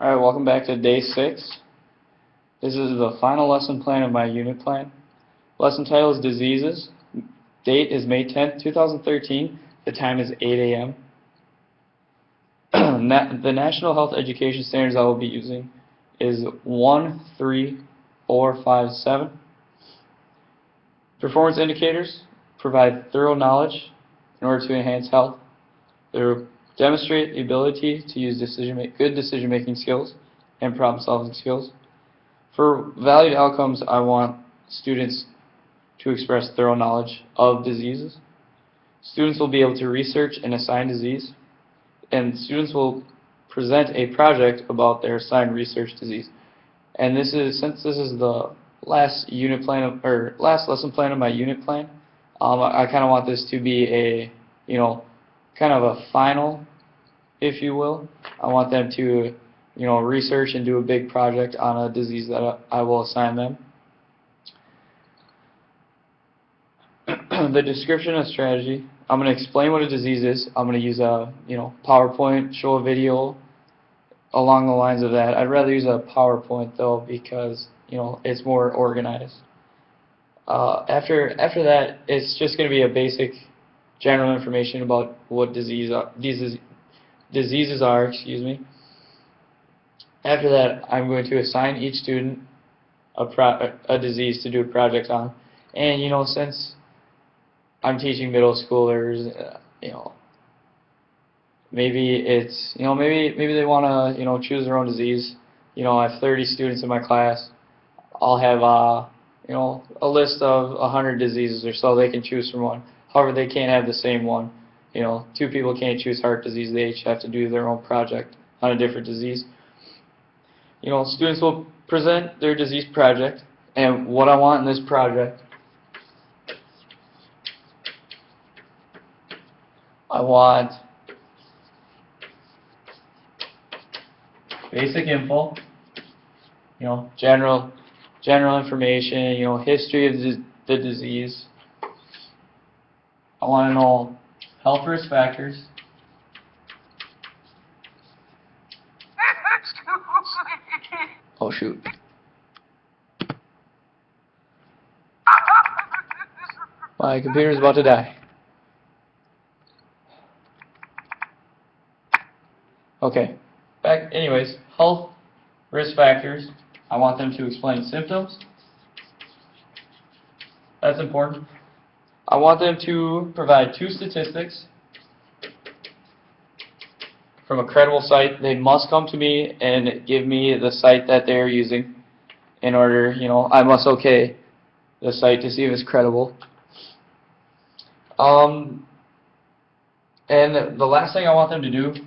Alright, welcome back to day 6. This is the final lesson plan of my unit plan. Lesson title is Diseases. Date is May 10th, 2013. The time is 8 a.m. The National Health Education Standards I will be using is 13457. Performance indicators provide thorough knowledge in order to enhance health. They demonstrate the ability to use good decision-making skills and problem-solving skills. For valued outcomes, I want students to express thorough knowledge of diseases. Students will be able to research and assign disease, and students will present a project about their assigned research disease. And since this is the last last lesson plan of my unit plan, I kind of want this to be a kind of a final, if you will. I want them to research and do a big project on a disease that I will assign them. The description of strategy, I'm going to explain what a disease is. I'm going to use a PowerPoint, show a video along the lines of that. I'd rather use a PowerPoint though because it's more organized. After that, it's just going to be a basic general information about what diseases are. After that, I'm going to assign each student a disease to do a project on. And since I'm teaching middle schoolers, maybe it's maybe they want to choose their own disease. I have 30 students in my class. I'll have a list of 100 diseases or so. They can choose from one. However, they can't have the same one. Two people can't choose heart disease. They each have to do their own project on a different disease. Students will present their disease project, and what I want in this project, I want basic info, general information, history of the disease. I want to know health risk factors. Oh shoot. My computer's about to die. Okay. Anyways, health risk factors. I want them to explain symptoms. That's important. I want them to provide 2 statistics from a credible site. They must come to me and give me the site that they're using in order, I must okay the site to see if it's credible. And the last thing I want them to do is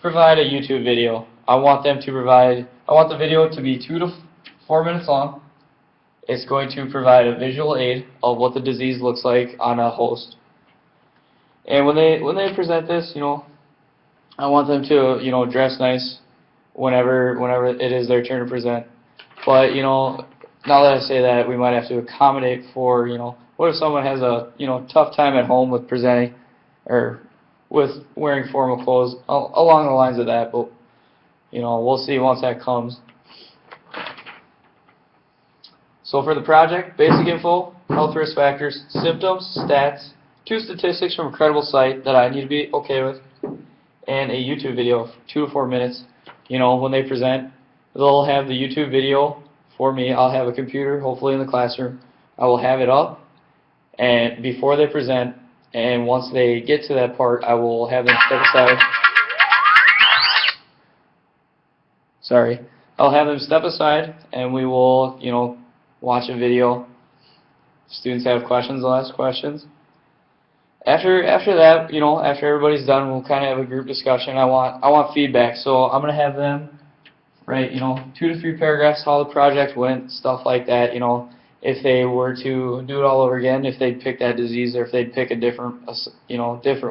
provide a YouTube video. I want the video to be 2 to 4 minutes long. It's going to provide a visual aid of what the disease looks like on a host. And when they present this, I want them to dress nice whenever it is their turn to present. But now that I say that, we might have to accommodate for what if someone has a tough time at home with presenting or with wearing formal clothes, along the lines of that. But we'll see once that comes. So for the project, basic info, health risk factors, symptoms, stats, 2 statistics from a credible site that I need to be okay with, and a YouTube video of 2 to 4 minutes. When they present, they'll have the YouTube video for me. I'll have a computer, hopefully in the classroom. I will have it up, and before they present, and once they get to that part, I will have them step aside. Sorry. I'll have them step aside, and we will, watch a video. Students have questions, they'll ask questions. After that, after everybody's done, we'll kind of have a group discussion. I want feedback, so I'm gonna have them write 2 to 3 paragraphs how the project went, stuff like that. If they were to do it all over again, if they'd pick that disease or if they'd pick a different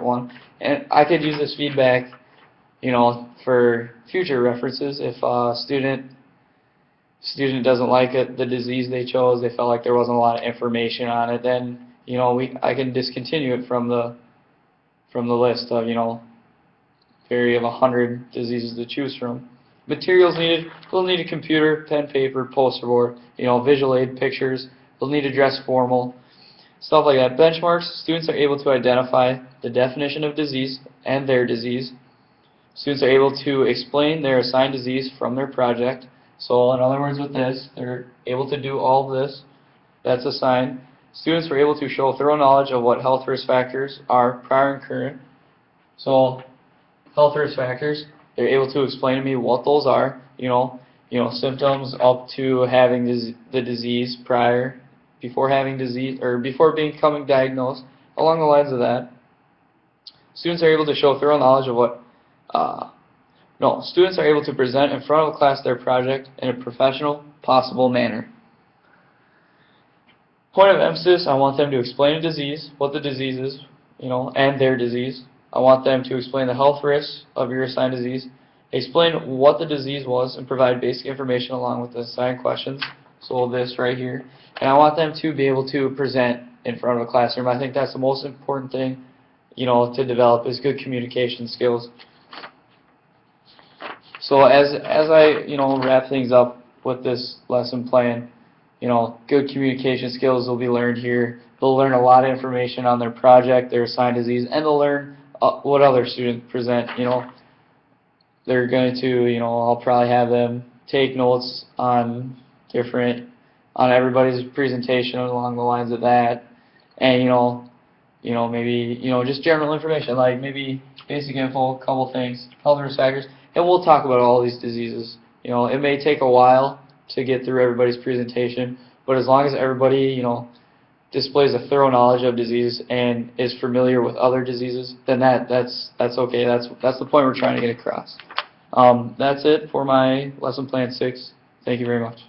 one, and I could use this feedback, for future references. If a student doesn't like the disease they chose, they felt like there wasn't a lot of information on it, then I can discontinue it from the list of vary of 100 diseases to choose from. Materials needed, they'll need a computer, pen, paper, poster board, visual aid, pictures. They'll need to dress formal, stuff like that. Benchmarks, students are able to identify the definition of disease and their disease. Students are able to explain their assigned disease from their project. So in other words with this, they're able to do all of this that's assigned. Students were able to show thorough knowledge of what health risk factors are prior and current. So health risk factors, they're able to explain to me what those are, symptoms up to having the disease prior, before having disease, or before becoming diagnosed, along the lines of that. Students are able to show thorough knowledge of what, students are able to present in front of a class their project in a professional, possible manner. Point of emphasis, I want them to explain a disease, what the disease is, and their disease. I want them to explain the health risks of your assigned disease, explain what the disease was, and provide basic information along with the assigned questions. So this right here. And I want them to be able to present in front of a classroom. I think that's the most important thing, to develop is good communication skills. So as I, wrap things up with this lesson plan, good communication skills will be learned here. They'll learn a lot of information on their project, their assigned disease, and they'll learn what other students present. They're going to, I'll probably have them take notes on everybody's presentation along the lines of that, and maybe just general information like maybe basic info, a couple things, health risk factors, and we'll talk about all these diseases. It may take a while to get through everybody's presentation, but as long as everybody displays a thorough knowledge of disease and is familiar with other diseases, then that's okay. That's the point we're trying to get across. That's it for my lesson plan 6. Thank you very much.